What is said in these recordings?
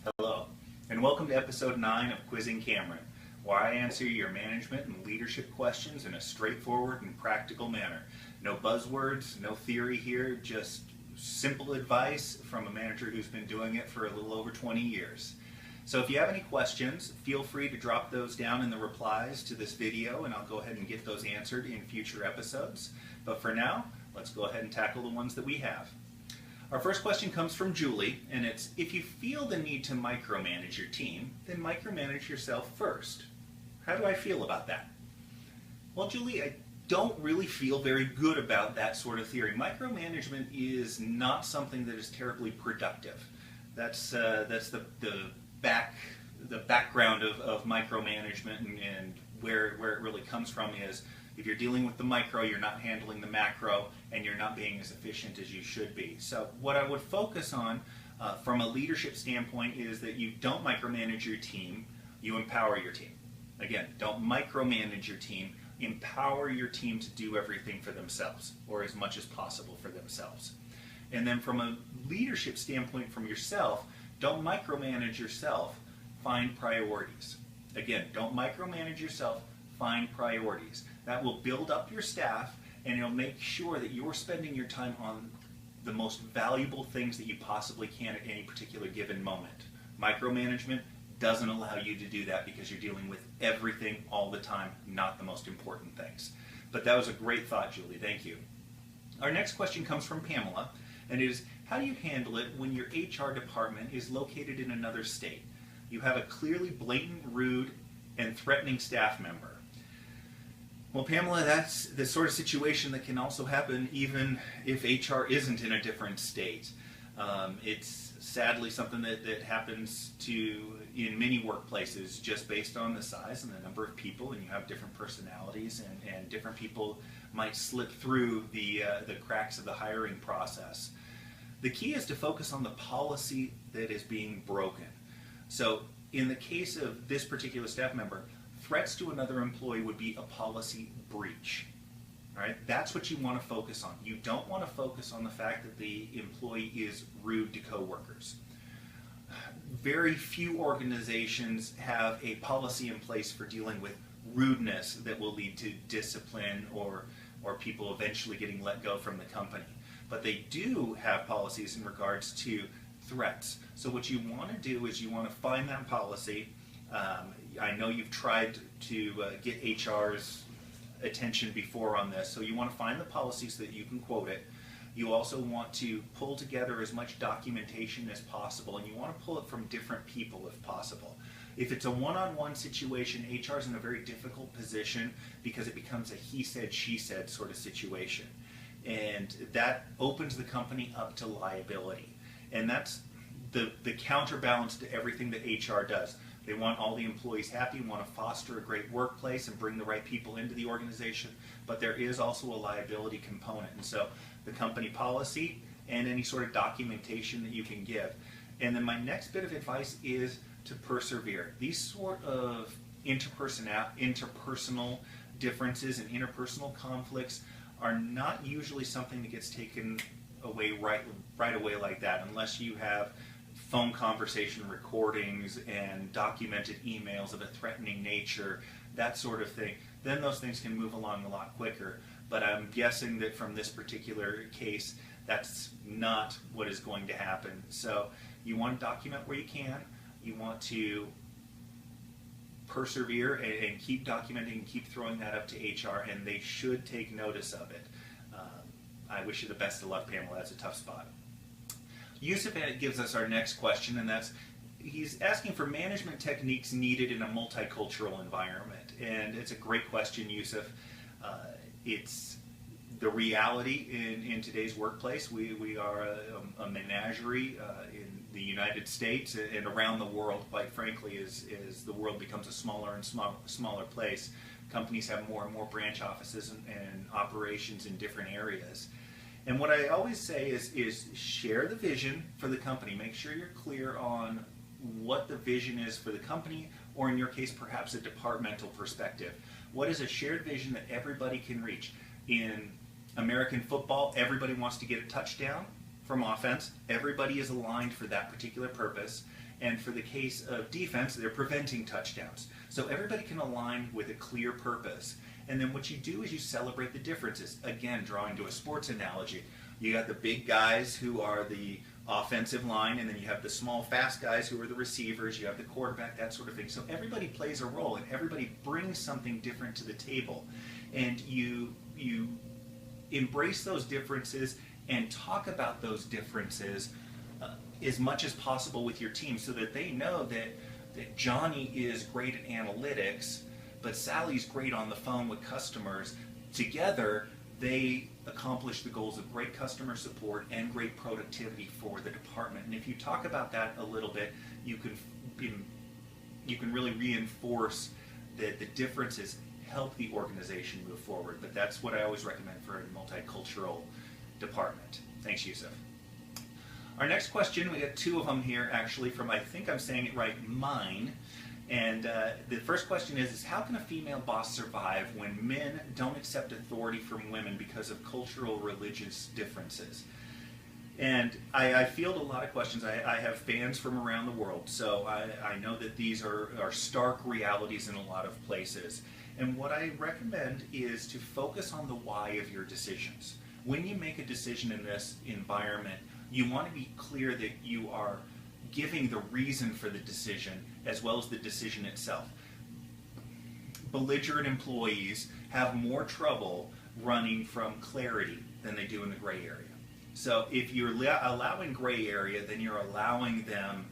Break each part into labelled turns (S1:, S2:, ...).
S1: Hello, and welcome to episode 9 of Quizzing Cameron, where I answer your management and leadership questions in a straightforward and practical manner. No buzzwords, no theory here, just simple advice from a manager who's been doing it for a little over 20 years. So if you have any questions, feel free to drop those down in the replies to this video, and I'll go ahead and get those answered in future episodes. But for now, let's go ahead and tackle the ones that we have. Our first question comes from Julie, and it's, if you feel the need to micromanage your team, then micromanage yourself first. How do I feel about that? Well, Julie, I don't really feel very good about that sort of theory. Micromanagement is not something that is terribly productive. That's the background of micromanagement, and where it really comes from is, if you're dealing with the micro, you're not handling the macro, and you're not being as efficient as you should be. So what I would focus on from a leadership standpoint is that you don't micromanage your team, you empower your team. Again, don't micromanage your team, empower your team to do everything for themselves, or as much as possible for themselves. And then from a leadership standpoint from yourself, don't micromanage yourself, find priorities. Again, don't micromanage yourself, find priorities. That will build up your staff, and it'll make sure that you're spending your time on the most valuable things that you possibly can at any particular given moment. Micromanagement doesn't allow you to do that because you're dealing with everything all the time, not the most important things. But that was a great thought, Julie. Thank you. Our next question comes from Pamela, and it is, how do you handle it when your HR department is located in another state? You have a clearly blatant, rude, and threatening staff member. Well, Pamela, that's the sort of situation that can also happen even if HR isn't in a different state. It's sadly something that happens in many workplaces just based on the size and the number of people, and you have different personalities, and different people might slip through the cracks of the hiring process. The key is to focus on the policy that is being broken. So in the case of this particular staff member, threats to another employee would be a policy breach. All right? That's what you want to focus on. You don't want to focus on the fact that the employee is rude to coworkers. Very few organizations have a policy in place for dealing with rudeness that will lead to discipline or people eventually getting let go from the company. But they do have policies in regards to threats. So what you want to do is you want to find that policy. I know you've tried to get HR's attention before on this, so you want to find the policies so that you can quote it. You also want to pull together as much documentation as possible, and you want to pull it from different people if possible. If it's a one-on-one situation, HR is in a very difficult position because it becomes a he said, she said sort of situation. And that opens the company up to liability. And that's the counterbalance to everything that HR does. They want all the employees happy, want to foster a great workplace and bring the right people into the organization, but there is also a liability component. And so the company policy and any sort of documentation that you can give. And then my next bit of advice is to persevere. These sort of interpersonal differences and interpersonal conflicts are not usually something that gets taken away right away like that, unless you have phone conversation recordings and documented emails of a threatening nature, that sort of thing. Then those things can move along a lot quicker. But I'm guessing that from this particular case, that's not what is going to happen. So you want to document where you can. You want to persevere and keep documenting and keep throwing that up to HR, and they should take notice of it. I wish you the best of luck, Pamela. That's a tough spot. Yusuf gives us our next question, and he's asking for management techniques needed in a multicultural environment. And it's a great question, Yusuf. It's the reality in today's workplace. We are a menagerie in the United States and around the world, quite frankly, as the world becomes a smaller and smaller place. Companies have more and more branch offices and operations in different areas. And what I always say is share the vision for the company. Make sure you're clear on what the vision is for the company, or in your case, perhaps a departmental perspective. What is a shared vision that everybody can reach? In American football, everybody wants to get a touchdown from offense. Everybody is aligned for that particular purpose. And for the case of defense, they're preventing touchdowns. So everybody can align with a clear purpose. And then what you do is you celebrate the differences. Again, drawing to a sports analogy, you got the big guys who are the offensive line, and then you have the small, fast guys who are the receivers, you have the quarterback, that sort of thing. So everybody plays a role, and everybody brings something different to the table. And you embrace those differences and talk about those differences as much as possible with your team, so that they know that Johnny is great at analytics, but Sally's great on the phone with customers. Together, they accomplish the goals of great customer support and great productivity for the department. And if you talk about that a little bit, you can really reinforce that the differences help the organization move forward. But that's what I always recommend for a multicultural department. Thanks, Yusuf. Our next question, we got two of them here actually from, I think I'm saying it right, Mine. And the first question is how can a female boss survive when men don't accept authority from women because of cultural, religious differences? And I field a lot of questions. I have fans from around the world, so I know that these are stark realities in a lot of places. And what I recommend is to focus on the why of your decisions. When you make a decision in this environment, you want to be clear that you are giving the reason for the decision as well as the decision itself. Belligerent employees have more trouble running from clarity than they do in the gray area. So if you're allowing gray area, then you're allowing them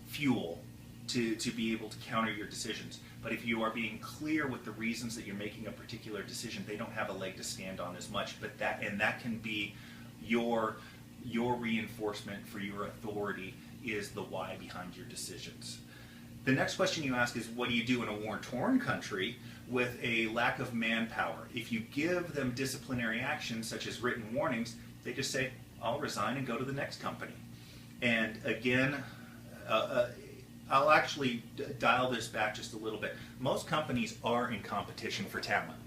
S1: fuel to be able to counter your decisions. But if you are being clear with the reasons that you're making a particular decision, they don't have a leg to stand on as much. But that can be your reinforcement for your authority is the why behind your decisions. The next question you ask is, what do you do in a war-torn country with a lack of manpower? If you give them disciplinary actions such as written warnings, they just say, I'll resign and go to the next company. And again, I'll actually dial this back just a little bit. Most companies are in competition for talent.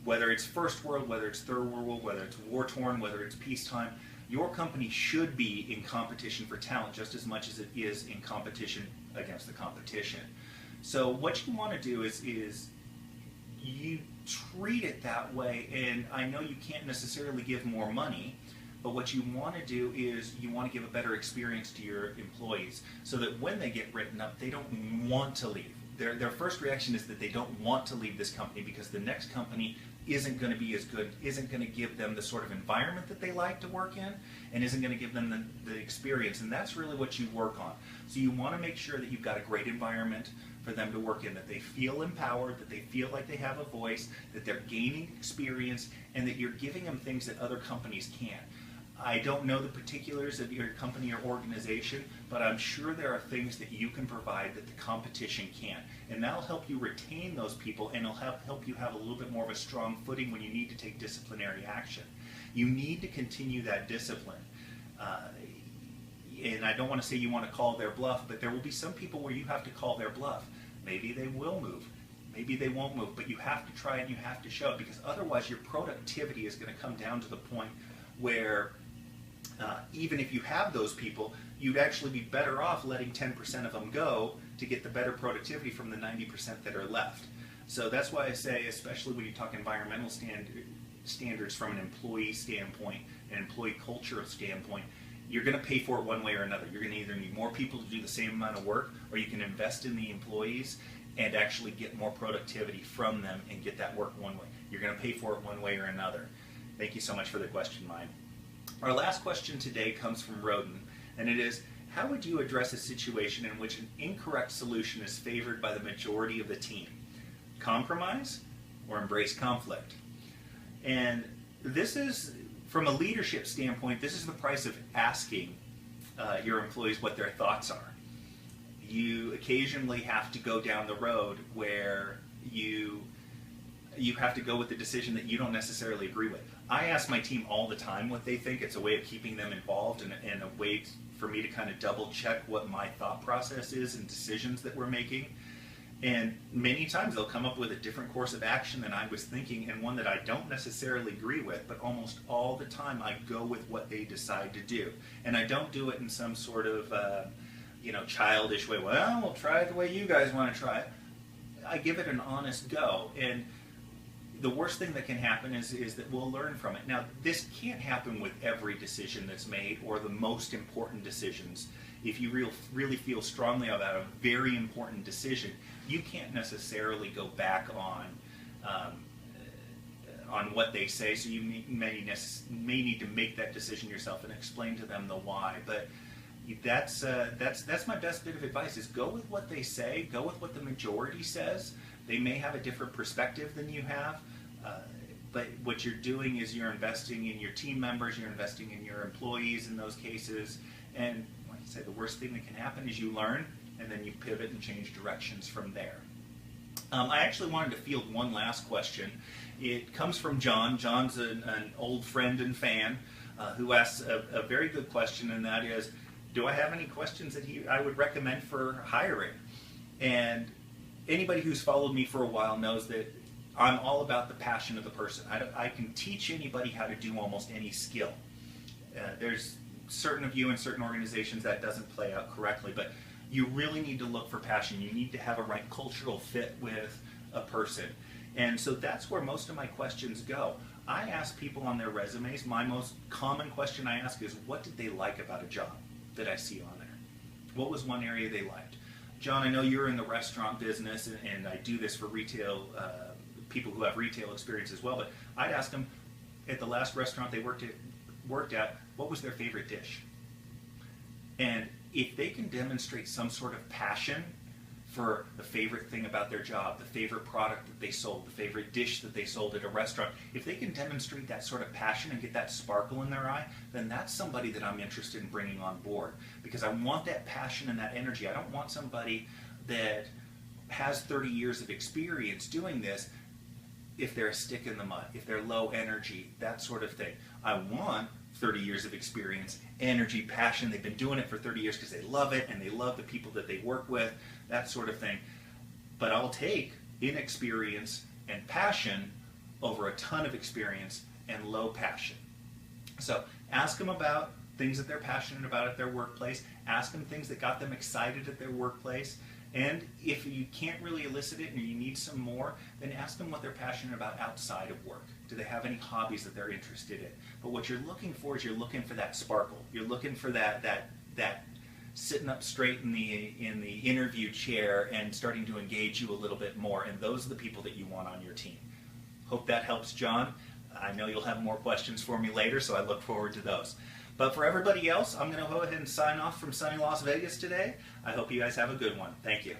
S1: Whether it's first world, whether it's third world, whether it's war-torn, whether it's peacetime, your company should be in competition for talent just as much as it is in competition against the competition. So what you want to do is you treat it that way, and I know you can't necessarily give more money, but what you want to do is you want to give a better experience to your employees so that when they get written up, they don't want to leave. Their first reaction is that they don't want to leave this company because the next company isn't going to be as good, isn't going to give them the sort of environment that they like to work in, and isn't going to give them the experience. And that's really what you work on. So you want to make sure that you've got a great environment for them to work in, that they feel empowered, that they feel like they have a voice, that they're gaining experience, and that you're giving them things that other companies can't. I don't know the particulars of your company or organization, but I'm sure there are things that you can provide that the competition can't. And that'll help you retain those people, and it'll help you have a little bit more of a strong footing when you need to take disciplinary action. You need to continue that discipline. And I don't want to say you want to call their bluff, but there will be some people where you have to call their bluff. Maybe they will move. Maybe they won't move, but you have to try and you have to show it, because otherwise your productivity is going to come down to the point where even if you have those people, you'd actually be better off letting 10% of them go to get the better productivity from the 90% that are left. So that's why I say, especially when you talk environmental standards from an employee standpoint, an employee culture standpoint, you're going to pay for it one way or another. You're going to either need more people to do the same amount of work, or you can invest in the employees and actually get more productivity from them and get that work one way. You're going to pay for it one way or another. Thank you so much for the question, Mine. Our last question today comes from Roden, and it is, how would you address a situation in which an incorrect solution is favored by the majority of the team? Compromise or embrace conflict? And this is, from a leadership standpoint, this is the price of asking your employees what their thoughts are. You occasionally have to go down the road where you have to go with the decision that you don't necessarily agree with. I ask my team all the time what they think. It's a way of keeping them involved and a way for me to kind of double check what my thought process is and decisions that we're making. And many times they'll come up with a different course of action than I was thinking, and one that I don't necessarily agree with, but almost all the time I go with what they decide to do. And I don't do it in some sort of childish way. Well, we'll try it the way you guys want to try it. I give it an honest go, and the worst thing that can happen is that we'll learn from it. Now, this can't happen with every decision that's made or the most important decisions. If you really feel strongly about a very important decision, you can't necessarily go back on what they say, so you may need to make that decision yourself and explain to them the why. But that's my best bit of advice, is go with what they say, go with what the majority says. They may have a different perspective than you have, but what you're doing is you're investing in your team members, you're investing in your employees in those cases, and like I say, the worst thing that can happen is you learn, and then you pivot and change directions from there. I actually wanted to field one last question. It comes from John. John's an old friend and fan who asks a very good question, and that is, do I have any questions that I would recommend for hiring? And anybody who's followed me for a while knows that I'm all about the passion of the person. I can teach anybody how to do almost any skill. There's certain of you in certain organizations that doesn't play out correctly, but you really need to look for passion. You need to have a right cultural fit with a person. And so that's where most of my questions go. I ask people on their resumes, my most common question I ask is, what did they like about a job that I see on there? What was one area they liked? John, I know you're in the restaurant business, and I do this for retail people who have retail experience as well, but I'd ask them, at the last restaurant they worked at, what was their favorite dish? And if they can demonstrate some sort of passion for the favorite thing about their job, the favorite product that they sold, the favorite dish that they sold at a restaurant, if they can demonstrate that sort of passion and get that sparkle in their eye, then that's somebody that I'm interested in bringing on board, because I want that passion and that energy. I don't want somebody that has 30 years of experience doing this if they're a stick in the mud, if they're low energy, that sort of thing. I want 30 years of experience, energy, passion. They've been doing it for 30 years because they love it and they love the people that they work with, that sort of thing. But I'll take inexperience and passion over a ton of experience and low passion. So ask them about things that they're passionate about at their workplace. Ask them things that got them excited at their workplace. And if you can't really elicit it and you need some more, then ask them what they're passionate about outside of work. Do they have any hobbies that they're interested in? But what you're looking for is you're looking for that sparkle. You're looking for that sitting up straight in the interview chair and starting to engage you a little bit more. And those are the people that you want on your team. Hope that helps, John. I know you'll have more questions for me later, so I look forward to those. But for everybody else, I'm going to go ahead and sign off from sunny Las Vegas today. I hope you guys have a good one. Thank you.